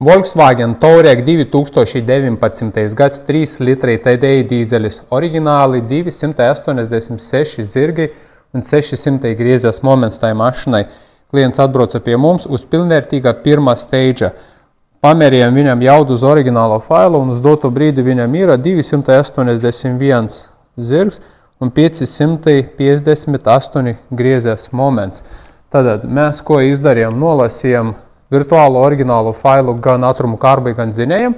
Volkswagen Touareg 2019. gads 3 litri TDI dīzelis, oriģināli 286 zirgi un 600 griezes moments tai mašinai. Klients atbrauca pie mums uz pilnvērtīgā pirmā steidža. Pamērījām viņam jaudu uz oriģinālo failu un uz doto brīdi viņam ir 281 zirgs un 558 griezes moments. Tātad mēs ko izdarījām? Nolasījām virtuālo oriģinālo failu gan ātrumu kārbai, gan dzinējam.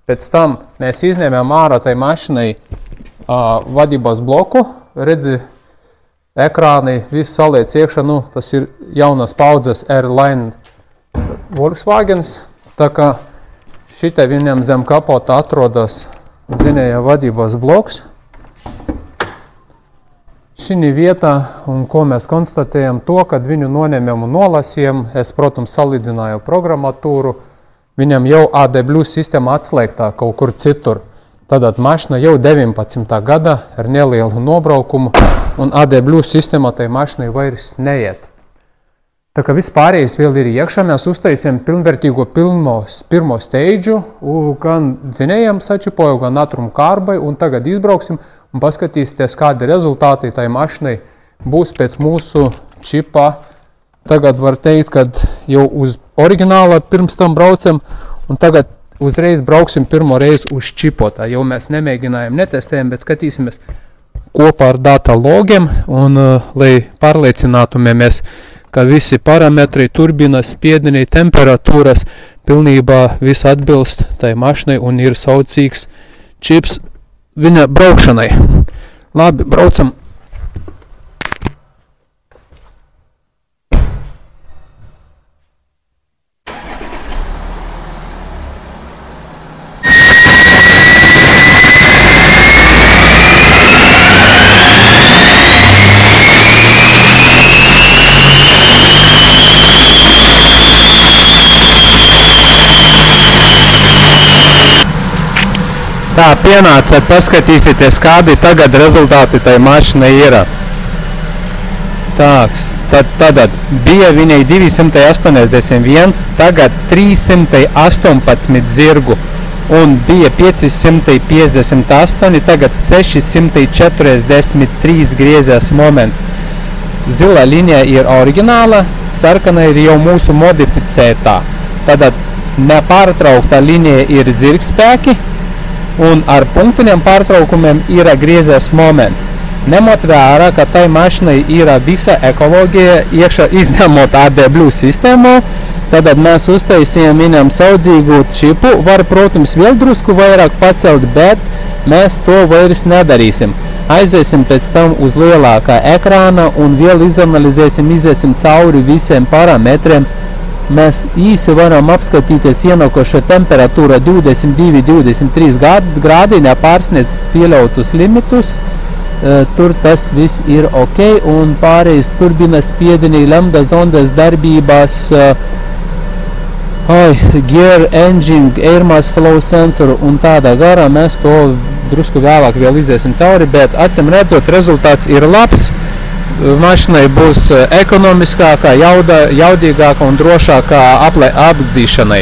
Pēc tam mēs izņēmām ārā tai mašinai vadības bloku, redzi, ekrāni, viss saliec iekšā, tas ir jaunas paudzes R-Line Volkswagens, tā kā šitai viņam zem kapota atrodas dzinēja vadības bloks. Šī vietā, un ko mēs konstatējam to, kad viņu noņemam un nolasījam, es, protams, salīdzināju programmatūru, viņam jau AD+ sistēma atslēgtā kaut kur citur. Tātad mašina jau 19. gada ar nelielu nobraukumu, un AD+ sistēma tai mašinai vairs neiet. Tā kā viss pārējais vēl ir iekšā, mēs uztaisījām pilnvērtīgo pirmo steidžu, gan dzinējam sačipoju, gan ātrumu kārbai, un tagad izbrauksim un paskatīsieties, kādi rezultāti tai mašinai būs pēc mūsu čipā. Tagad var teikt, kad jau uz oriģināla pirms tam braucam, un tagad uzreiz brauksim pirmo reizi uz čipotā. Jau mēs nemēģinājām, netestējam, bet skatīsimies kopā ar datalogiem, un lai pārliecinātumies, ka visi parametri, turbinas, spiedieni, temperatūras pilnībā viss atbilst tai mašinai un ir saucīgs čips viņa braukšanai. Labi, braucam. Tā, pienācat, paskatīsieties, kādi tagad rezultāti tai mašinai ir. Tāks, tad bija viņai 281, tagad 318 zirgu un bija 558, tagad 643 griezes moments. Zila līnija ir oriģināla, sarkana ir jau mūsu modificētā. Tad nepārtraukta līnija ir zirgspēki, un ar punktiniem pārtraukumiem ir griezes moments. Ņemot vērā, ka tai mašinai ir visa ekoloģija iekšā izņemot AD+ sistēmu, tad mēs uztaisījām viņam saudzīgu čipu. Var, protams, vēl drusku vairāk pacelt, bet mēs to vairs nedarīsim. Aiziesim pēc tam uz lielākā ekrāna un vēl izanalizēsim, iziesim cauri visiem parametriem. Mēs īsi varam apskatīties ienākošo temperatūra 22–23 grādi, nepārsniedz pieļautus limitus. Tur tas viss ir ok, un pārējais turbinas spiedienī, lambda zondas darbībās, gear engine, air mass flow sensoru un tādā garā. Mēs to drusku vēlāk vēl iziesim cauri, bet acīm redzot, rezultāts ir labs. Mašinai būs ekonomiskākā, jaudīgāka un drošākā apdzīšanai.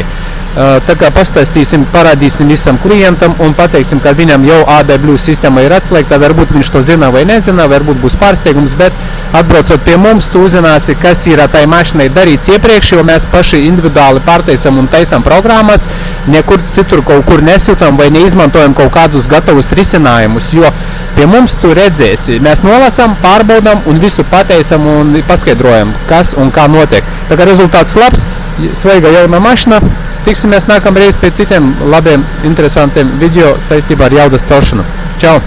Tā kā pastāstīsim, parādīsim visam klientam un pateiksim, ka viņam jau AD+ sistēma ir atslēgta. Varbūt viņš to zina vai nezina, varbūt būs pārsteigums, bet atbraucot pie mums, tu uzzināsi, kas ir tai mašinai darīts iepriekš, jo mēs paši individuāli pārtaisam un taisam programmas, nekur citur kaut kur nesūtam vai neizmantojam kaut kādus gatavus risinājumus, jo pie mums tu redzēsi, mēs nolasam, pārbaudam un visu pateicam un paskaidrojam, kas un kā notiek. Tā kā rezultāts labs, svaiga jauna mašina. Tiksimies nākamreiz pie citiem labiem, interesantiem video saistībā ar jaudas celšanu. Čau!